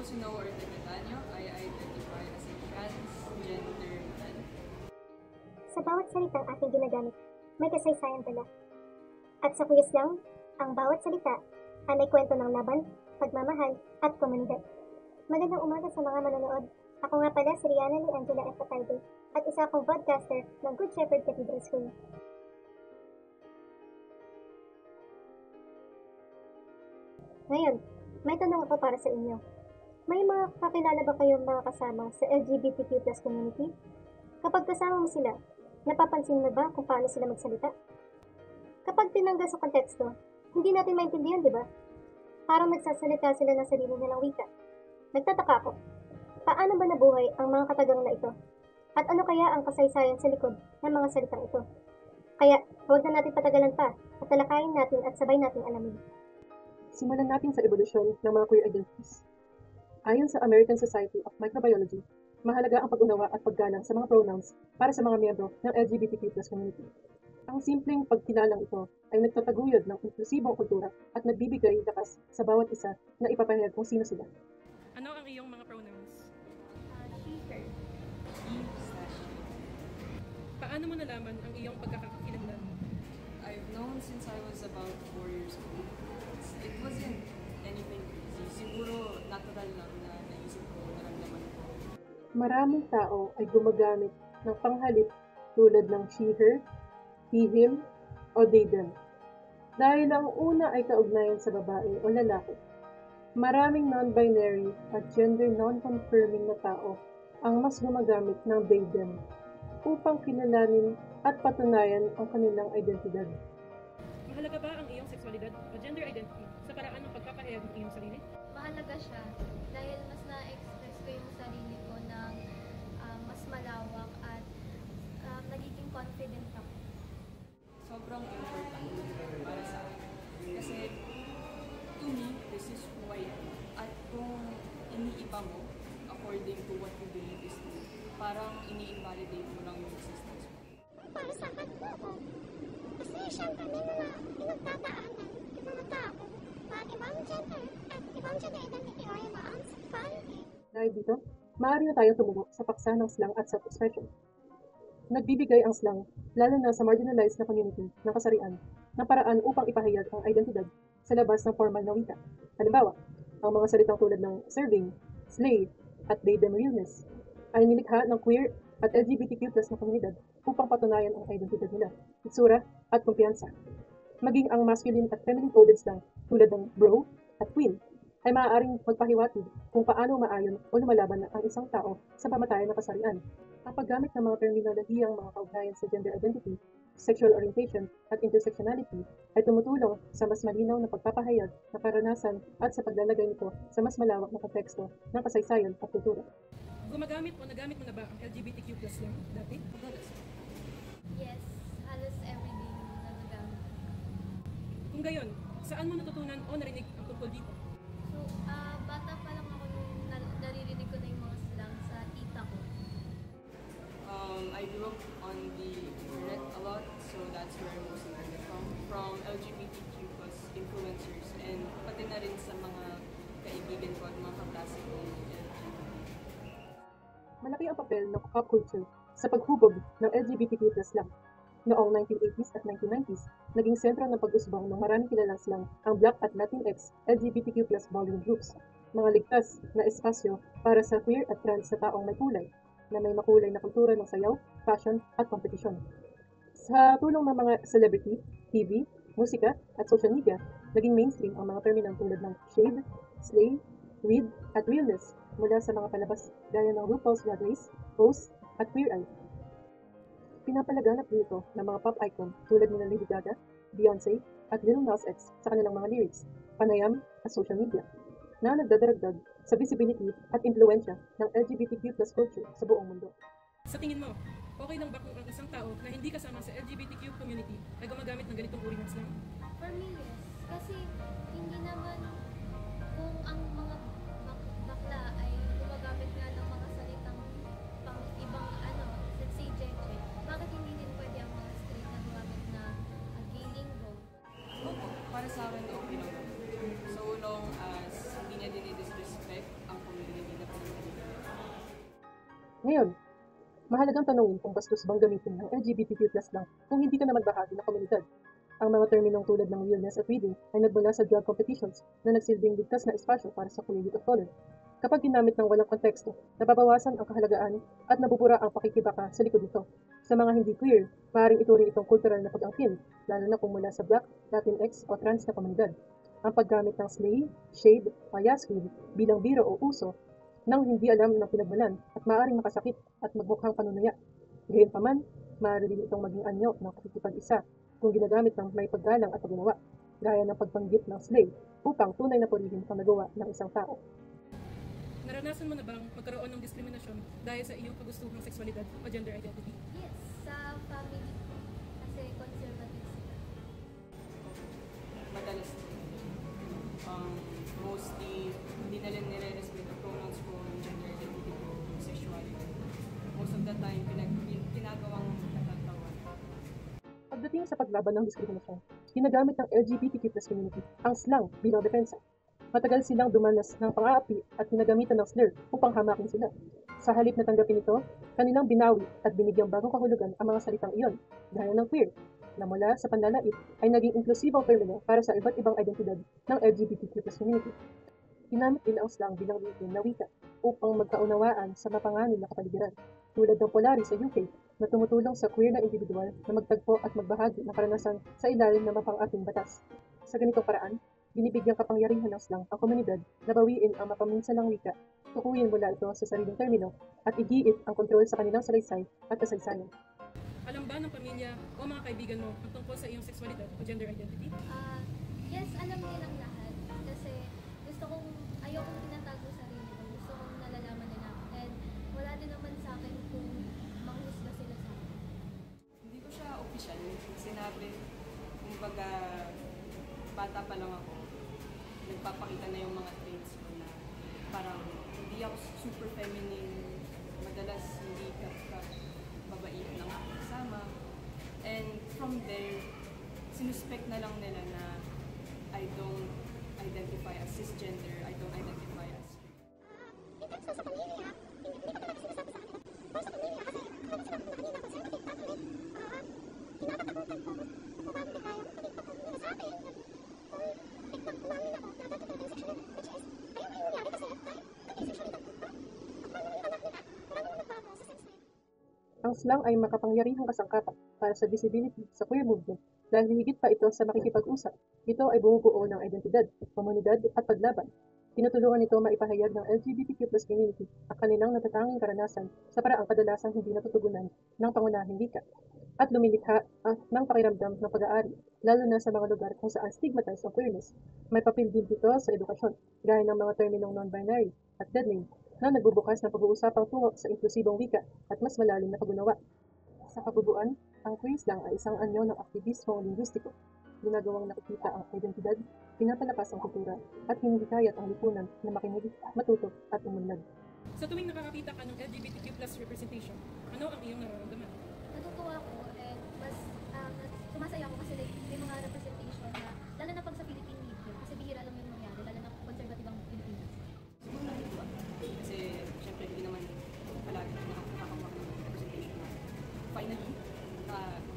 those who know or Tagatano, I identify as a transgender man. Sa bawat salitang ating ginagamit, may kasaysayan dala. At sa Kuya Slang, ang bawat salita ay may kwento ng laban, pagmamahal, at komunidad. Magandang umaga sa mga manonood. Ako nga pala si Rihanna Lee Angela F. Patalde at isa akong broadcaster ng Good Shepherd Cathedral School. Ngayon, may tanong ako para sa inyo. May mga kakilala ba kayong mga kasama sa LGBTQ+ community? Kapag kasama mo sila, napapansin mo ba kung paano sila magsalita? Kapag tinanggal sa konteksto, hindi natin maintindihan, di ba? Parang nagsasalita sila ng sarili nilang wika. Nagtataka ako, paano ba nabuhay ang mga katagang na ito? At ano kaya ang kasaysayan sa likod ng mga salitang ito? Kaya, huwag na natin patagalan pa at talakayin natin at sabay nating alamin. Simulan natin sa evolusyon ng mga queer identities. Ayon sa American Society of Microbiology, mahalaga ang pag-unawa at paggalang sa mga pronouns para sa mga miyembro ng LGBTQ+ community. Ang simpleng pagkilalang ito ay nagtataguyod ng inklusibong kultura at nagbibigay lakas sa bawat isa na ipapahayag kung sino sila. Ano ang iyong mga pronouns? She, her. He/she. Paano mo nalaman ang iyong pagkakakilanlan? I've known since I was about 4 years old. It wasn't anything crazy. Siguro natural lang na naisip ko, naramdaman ko. Maraming tao ay gumagamit ng panghalip tulad ng she, her, he, him, o they, them. Dahil ang una ay kaugnayan sa babae o lalaki. Maraming non-binary at gender non-confirming na tao ang mas gumagamit ng they, them upang kilalanin at patunayan ang kanilang identidad. Mahalaga ba ang iyong sexualidad o gender identity sa paraan ng pagpapahayag ng iyong sarili? Mahalaga siya dahil mas na-express ko yung sarili ko ng mas malawak at nagiging confident ako. Sobrang important para sa akin. Kasi, to me, this is who I am. At kung iniiba mo, according to what you believe is true, parang ini-invalidate mo lang yung existence mo. Para sa akin po ako, kasi syempre may mga pinagtataanan yung mga tao at ibang gender at ibang gender identity or ibang sexuality. Dahil dito, maaari na tayong tumubo sa paksa ng slang at self-expression. Nagbibigay ang slang, lalo na sa marginalized na community ng kasarian, ng paraan upang ipahayag ang identidad sa labas ng formal na wika. Halimbawa, ang mga salitang tulad ng serving, slay, at they, them realness ay nilikha ng queer at LGBTQ+ na komunidad upang patunayan ang identidad nila, itsura, at kumpiyansa. Maging ang masculine at feminine coded slang tulad ng bro at queen ay maaaring magpahiwatig kung paano maayon o lumalaban ang isang tao sa pamatayan ng kasarian. Ang paggamit ng mga terminolohiyang mga kaugnayan sa gender identity, sexual orientation, at intersectionality ay tumutulong sa mas malinaw na pagpapahayag na karanasan at sa paglalagay nito sa mas malawak na konteksto ng kasaysayan at kultura. Gumagamit o nagamit mo na ba ang LGBTQ+ lang dati? Yes, halos everyday nagagamit. Kung gayon, saan mo natutunan o narinig ang tungkol dito? So, bata pa lang ako nung naririnig ko na yung mga slang sa tita ko. I grew up on the internet a lot, so that's where I mostly learned it from LGBTQ+ influencers, and pati na rin sa mga kaibigan ko at mga kaklase ko. Malaki ang papel ng pop culture sa paghubog ng LGBTQ+ slang. Noong 1980s at 1990s, naging sentro ng pag-usbong ng maraming kilalang slang ang Black at Latinx LGBTQ+ volume groups, mga ligtas na espasyo para sa queer at trans na taong may kulay, na may makulay na kultura ng sayaw, fashion, at kompetisyon. Sa tulong ng mga celebrity, TV, musika, at social media, naging mainstream ang mga terminal tulad ng shade, slay, read, at realness mula sa mga palabas gaya ng RuPaul's Drag Race, Pose, at Queer Eye. Pinapalaganap nito ng mga pop icon tulad ni Lady Gaga, Beyonce, at Lil Nas X sa kanilang mga lyrics, panayam at social media, na nagdadaragdag sa visibility at impluensya ng LGBTQ+ culture sa buong mundo. Sa tingin mo, okay lang ba kung ang isang tao na hindi kasama sa LGBTQ community ay gumagamit ng ganitong uri ng slang? For me, yes. Kasi hindi naman kung ang mga bakla ay gumagamit nga ng mga salitang pang ibang let's say jeje, bakit hindi din pwede ang mga straight na gumamit na gay lingo? Opo, para sa akin okay lang. So long as hindi niya dinidisrespect ang community Ngayon, mahalagang tanungin kung bastos bang gamitin ng LGBTQ+ lang kung hindi ka naman bahagi ng komunidad. Ang mga terminong tulad ng realness at reading ay nagmula sa drag competitions na nagsilbing ligtas na espasyo para sa queer youth of color. Kapag ginamit ng walang konteksto, nababawasan ang kahalagaan at nabubura ang pakikibaka sa likod nito. Sa mga hindi queer, maaaring ituring itong kultural na pag-angkin, lalo na kung mula sa Black, Latinx o trans na komunidad. Ang paggamit ng slay, shade o yaskin bilang biro o uso nang hindi alam ng pinagmulan at maaaring makasakit at magmukhang panunuya. Gayunpaman, maaari din itong maging anyo ng pakikipag-isa kung ginagamit ng may paggalang at paggunawa, gaya ng pagbanggit ng slay upang tunay na purihin ang nagawa ng isang tao. Naranasan mo na bang magkaroon ng diskriminasyon dahil sa iyong kagustuhang sexualidad o gender identity? Yes, sa family ko. Kasi conservative sila. Madalas mostly hindi nila nire-respect ang pronouns ko, yung gender identity ko, yung sexuality. Most of the time, ginagawang natatawan. Pagdating sa paglaban ng diskriminasyon, ginagamit ng LGBTQ+ community ang slang bilang depensa. Matagal silang dumanas ng pang-aapi at ginagamitan ng slur upang hamakin sila. Sa halip na tanggapin ito, kanilang binawi at binigyang bagong kahulugan ang mga salitang iyon, gaya ng queer, na mula sa panlalait ay naging inklusibong termino para sa iba't ibang identidad ng LGBTQ+ community. Ginamit din ang slang bilang lihin na wika upang magkaunawaan sa mapanganib na kapaligiran, tulad ng Polaris sa UK na tumutulong sa queer na individual na magtagpo at magbahagi ng karanasan sa ilalim ng mapang-ating batas. Sa ganitong paraan, binibigyang kapangyarihan ng slang ang komunidad na bawiin ang mapaminsalang wika, tukuyin mula ito sa sariling termino at igiit ang kontrol sa kanilang salaysay at kasaysayan. Alam ba ng pamilya o mga kaibigan mo ang tungkol sa iyong sexualidad o gender identity? Yes, alam nilang lahat. Kasi ayokong tinatago sarili ko. Gusto kong nalalaman nila. And wala din naman sa akin kung manghusga sila sa akin. Hindi ko siya official sinabi. Kumbaga, bata pa lang ako, nagpapakita na yung mga traits ko na parang hindi ako super feminine, madalas hindi ka babaihan lang ako kasama. And from there, sinuspect na lang nila na I don't identify as cisgender, I don't identify as Ang slang ay makapangyarihang kasangkapan para sa visibility sa queer movement dahil higit pa ito sa makikipag-usap. Ito ay bumubuo ng identidad, komunidad at paglaban. Tinutulungan ito maipahayag ng LGBTQ+ community ang kanilang natatanging karanasan sa paraang kadalasang hindi natutugunan ng pangunahing wika at lumilikha ng pakiramdam ng pag-aari, lalo na sa mga lugar kung saan stigmatized ang queerness. May papel din dito sa edukasyon, gaya ng mga terminong non-binary at deadname na nagbubukas ng pag-uusapang tungo sa inklusibong wika at mas malalim na pag-unawa. Sa kabubuan, ang queer slang ay isang anyo ng aktivismong linguistiko, ginagawang nakikita ang identidad, pinapalakas ang kultura, at hinihikayat ang lipunan na makinig, matuto, at umunlad. Sa tuwing nakakakita ka ng LGBTQ+ representation, ano ang iyong nararamdaman? Natutuwa ako and mas sumasaya ako kasi may mga representation na, lalo na pag sa Philippine media, kasi bihira lang yung nangyari, lalo na conservative ang Pilipinas. siguro nakikita. Kasi syempre hindi naman palagi nakakawa ng representation na finally,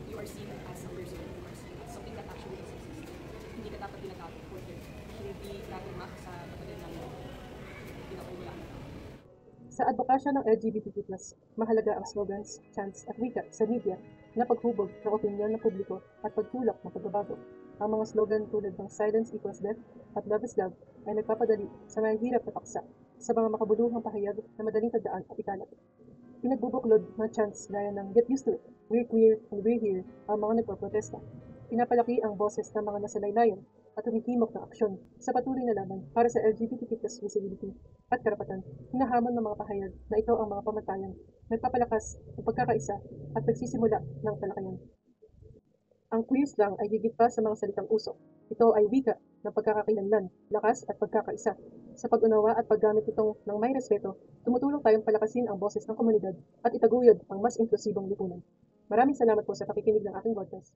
you are seen as a person, you are seen as something that actually exists. Hindi ka dapat tinatapos for it. Hindi tatamak sa kapatid ng pinakawala na. Sa advokasya ng LGBTQ+, mahalaga ang slogans, chants at wika sa media na paghubog ng opinyon ng publiko at pagtulak ng pagbabago. Ang mga slogan tulad ng Silence Equals Death at Love is Love ay nagpapadali sa mahihirap na paksa sa mga makabuluhang pahayag na madaling tandaan at ikalat. Pinagbubuklod ng chants gaya ng Get Used to It, We're Queer and We're Here ang mga nagpaprotesta. Pinapalaki ang boses ng mga nasalaylayan at humihimok ng aksyon sa patuloy na laban para sa LGBTQ+ visibility at karapatan. Hinahamon ng mga pahayag na ito ang mga pamatayan, nagpapalakas ng pagkakaisa at nagsisimula ng talakayan. Ang queer slang ay higit pa sa mga salitang usok. Ito ay wika ng pagkakakilanlan, lakas at pagkakaisa. Sa pag-unawa at paggamit nitong ng may respeto, tumutulong tayong palakasin ang boses ng komunidad at itaguyod ang mas inklusibong lipunan. Maraming salamat po sa pakikinig ng aking podcast.